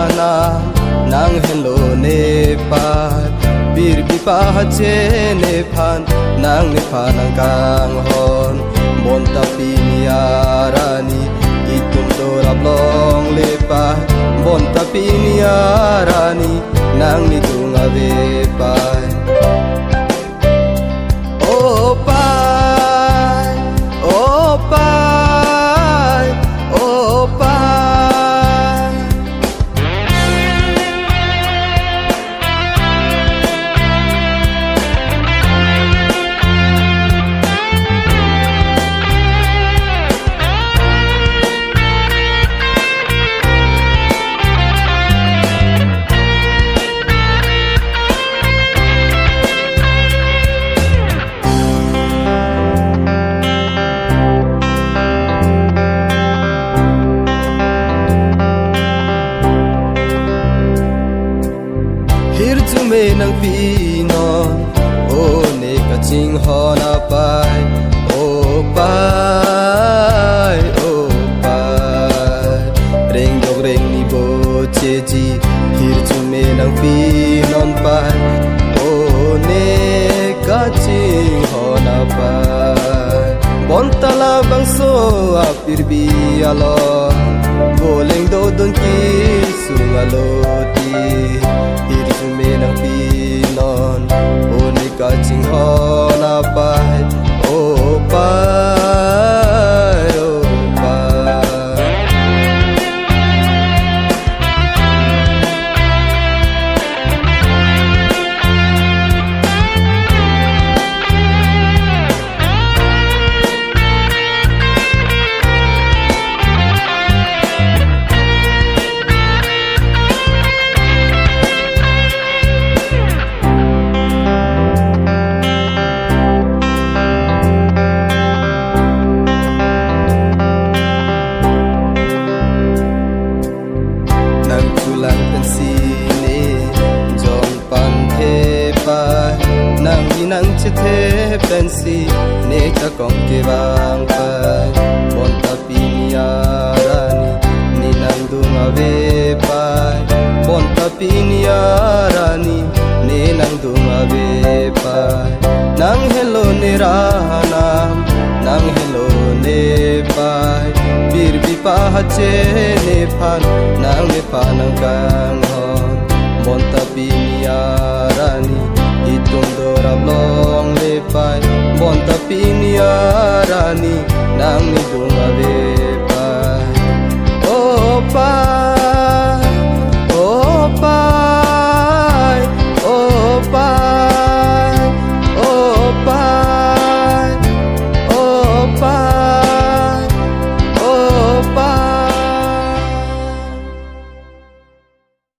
rahana nang hello ne pat bir bipa che ne phan nang ne phanang kang hon bon tapi niarani itum dorap long le pa bon tapi niarani nang ni tunga ve pai oh pai oh pai oh pai hir chu me nang pi non o ne ka ching ho na pai o pai o pai reng dog reng ni bo che ji hir chu me nang pi non pai o ne ka ching ho na pai bon tala bang so a pir bi alo boleng do don ki sung alo ti me nang pi non o ni ka ching ho na pai o pai o pai lang tan si ne jong pan the pa nang inang che the pen si ne ta kong ke bang pa bon ta pi nia rani ni nang du ma ve pa bon ta pi nia rani ni nang du ma ve pa nang hello ne rahana nang hello ne pa bir bi pa che ne phan nang ne phanang kang hon bon tapi niarani itum dorap long le pai bon tapi niarani nang ni dunga ve